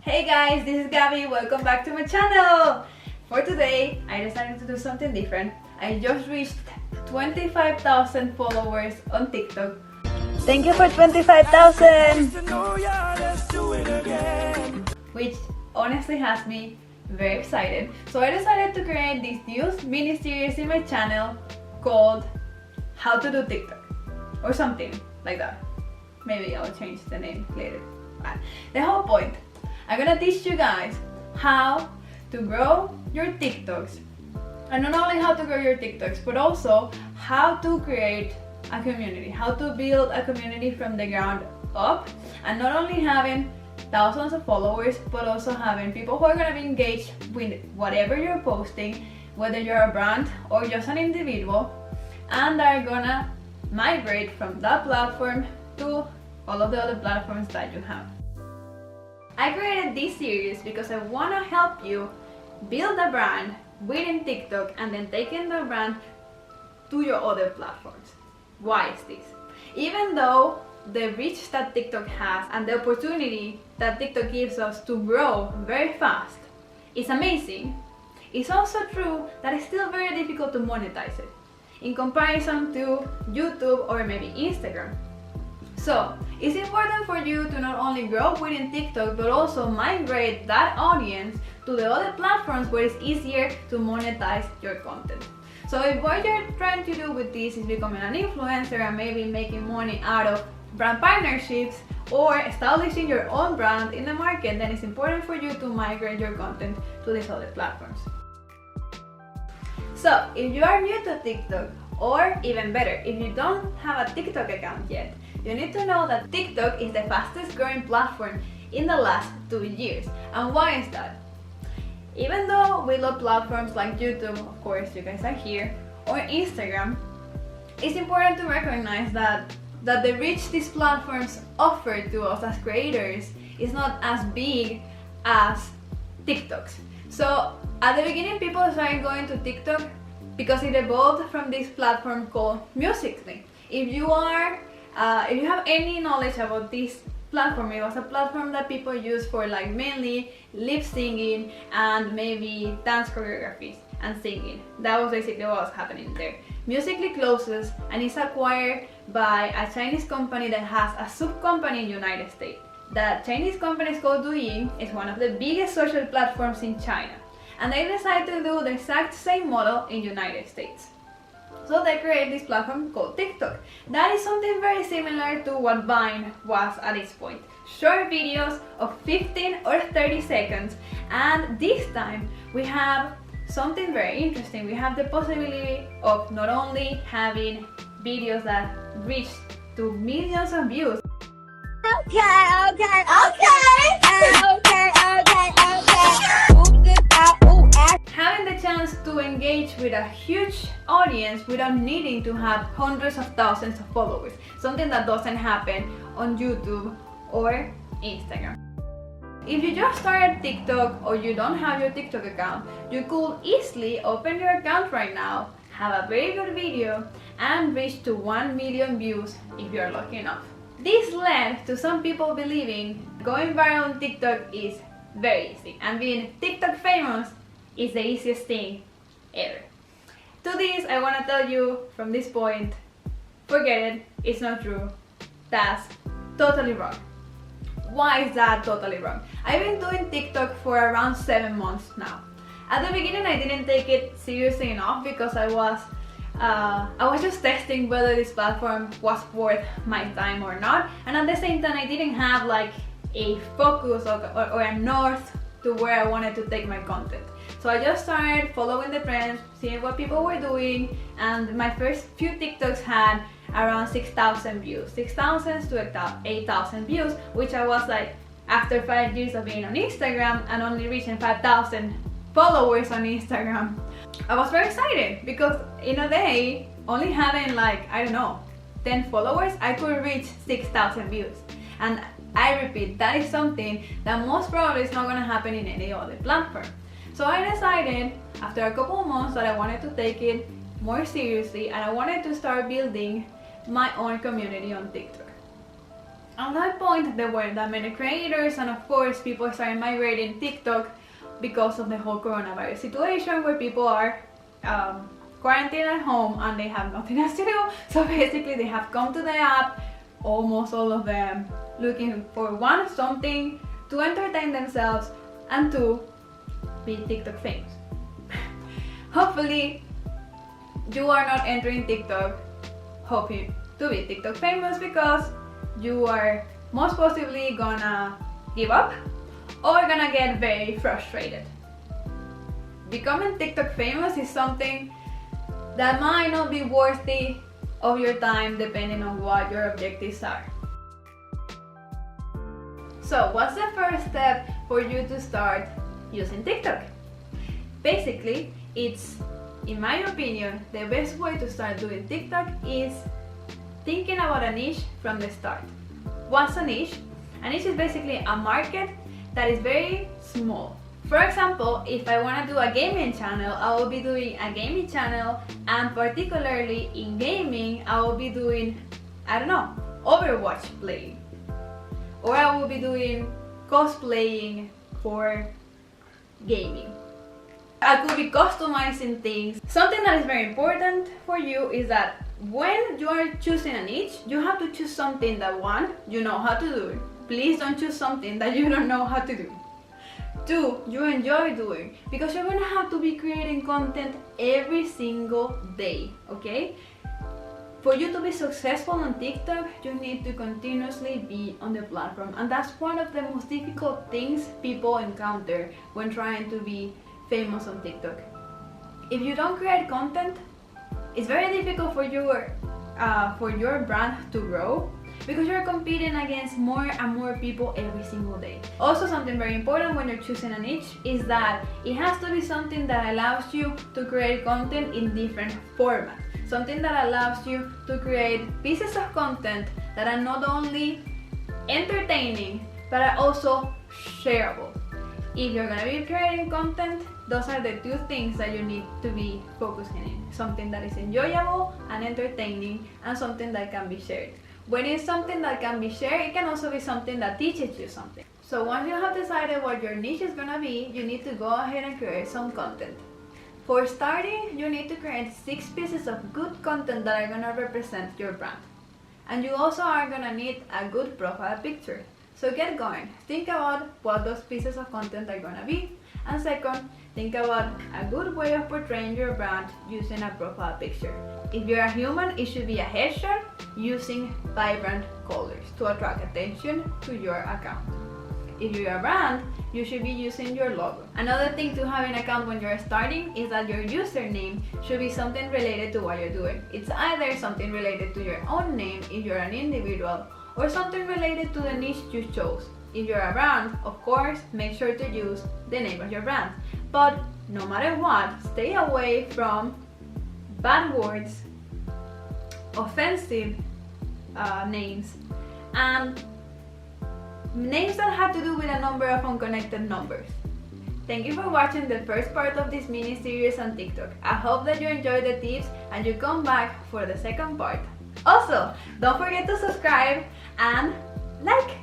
Hey guys, this is Gabby. Welcome back to my channel. For today, I decided to do something different. I just reached 25,000 followers on TikTok. Thank you for 25,000! Which honestly has me very excited. So I decided to create this new mini series in my channel called How to Do TikTok or something like that. Maybe I'll change the name later. But the whole point, I'm gonna teach you guys how to grow your TikToks. And not only how to grow your TikToks, but also how to create a community, how to build a community from the ground up, and not only having thousands of followers, but also having people who are gonna be engaged with whatever you're posting, whether you're a brand or just an individual, and are gonna migrate from that platform to all of the other platforms that you have. I created this series because I want to help you build a brand within TikTok and then taking the brand to your other platforms. Why is this? Even though the reach that TikTok has and the opportunity that TikTok gives us to grow very fast is amazing, it's also true that it's still very difficult to monetize it in comparison to YouTube or maybe Instagram. So, it's important for you to not only grow within TikTok, but also migrate that audience to the other platforms where it's easier to monetize your content. So if what you're trying to do with this is becoming an influencer and maybe making money out of brand partnerships or establishing your own brand in the market, then it's important for you to migrate your content to these other platforms. So, if you are new to TikTok, or even better, if you don't have a TikTok account yet, you need to know that TikTok is the fastest growing platform in the last 2 years. And why is that? Even though we love platforms like YouTube, of course, you guys are here, or Instagram, it's important to recognize that the reach these platforms offer to us as creators is not as big as TikTok's. So at the beginning, people started going to TikTok because it evolved from this platform called Musical.ly. If you have any knowledge about this platform, it was a platform that people use for like mainly lip singing and maybe dance choreographies and singing. That was basically what was happening there. Musical.ly closes and is acquired by a Chinese company that has a sub-company in the United States. The Chinese company is called Douyin. It's one of the biggest social platforms in China. And they decided to do the exact same model in the United States. So they created this platform called TikTok. That is something very similar to what Vine was at its point. Short videos of 15 or 30 seconds. And this time we have something very interesting. We have the possibility of not only having videos that reach to millions of views. Having the chance to engage with a huge audience without needing to have hundreds of thousands of followers, something that doesn't happen on YouTube or Instagram. If you just started TikTok or you don't have your TikTok account, you could easily open your account right now, have a very good video, and reach to 1 million views if you're lucky enough. This led to some people believing going viral on TikTok is very easy, and being TikTok famous is the easiest thing ever. To this, I want to tell you from this point, forget it, it's not true. That's totally wrong. Why is that totally wrong? I've been doing TikTok for around 7 months now. At the beginning, I didn't take it seriously enough because I was just testing whether this platform was worth my time or not, and at the same time I didn't have like a focus or a north to where I wanted to take my content. So I just started following the trends, seeing what people were doing, and my first few TikToks had around 6,000 views, 6,000 to 8,000 views, which I was like, after 5 years of being on Instagram and only reaching 5,000 followers on Instagram, I was very excited because in a day, only having like, I don't know, 10 followers, I could reach 6,000 views. And I repeat, that is something that most probably is not going to happen in any other platform. So I decided after a couple of months that I wanted to take it more seriously and I wanted to start building my own community on TikTok. At that point, there weren't that many creators, and of course, people started migrating TikTok because of the whole coronavirus situation where people are quarantined at home and they have nothing else to do. So basically, they have come to the app, almost all of them, looking for one, something to entertain themselves, and two, be TikTok famous. Hopefully, you are not entering TikTok hoping to be TikTok famous, because you are most possibly gonna give up or gonna get very frustrated. Becoming TikTok famous is something that might not be worthy of your time depending on what your objectives are. So what's the first step for you to start using TikTok? Basically, it's, in my opinion, the best way to start doing TikTok is thinking about a niche from the start. What's a niche? A niche is basically a market that is very small. For example, if I want to do a gaming channel, I will be doing a gaming channel, and particularly in gaming, I will be doing, I don't know, Overwatch playing. Or I will be doing cosplaying for gaming. I could be customizing things. Something that is very important for you is that when you are choosing a niche, you have to choose something that, one, you know how to do. Please don't choose something that you don't know how to do. Two, you enjoy doing, because you're gonna have to be creating content every single day, okay? For you to be successful on TikTok, you need to continuously be on the platform, and that's one of the most difficult things people encounter when trying to be famous on TikTok. If you don't create content, it's very difficult for your brand to grow, because you're competing against more and more people every single day. Also, something very important when you're choosing a niche is that it has to be something that allows you to create content in different formats. Something that allows you to create pieces of content that are not only entertaining, but are also shareable. If you're gonna be creating content, those are the two things that you need to be focusing in. Something that is enjoyable and entertaining, and something that can be shared. When it's something that can be shared, it can also be something that teaches you something. So once you have decided what your niche is gonna be, you need to go ahead and create some content. For starting, you need to create 6 pieces of good content that are gonna represent your brand. And you also are gonna need a good profile picture. So get going. Think about what those pieces of content are gonna be. And second, think about a good way of portraying your brand using a profile picture. If you're a human, it should be a headshot using vibrant colors to attract attention to your account. If you're a brand, you should be using your logo. Another thing to have in account when you're starting is that your username should be something related to what you're doing. It's either something related to your own name if you're an individual, or something related to the niche you chose. If you're a brand, of course, make sure to use the name of your brand. But no matter what, stay away from bad words, offensive names, and names that have to do with a number of unconnected numbers. Thank you for watching the first part of this mini series on TikTok. I hope that you enjoyed the tips and you come back for the second part. Also, don't forget to subscribe and like!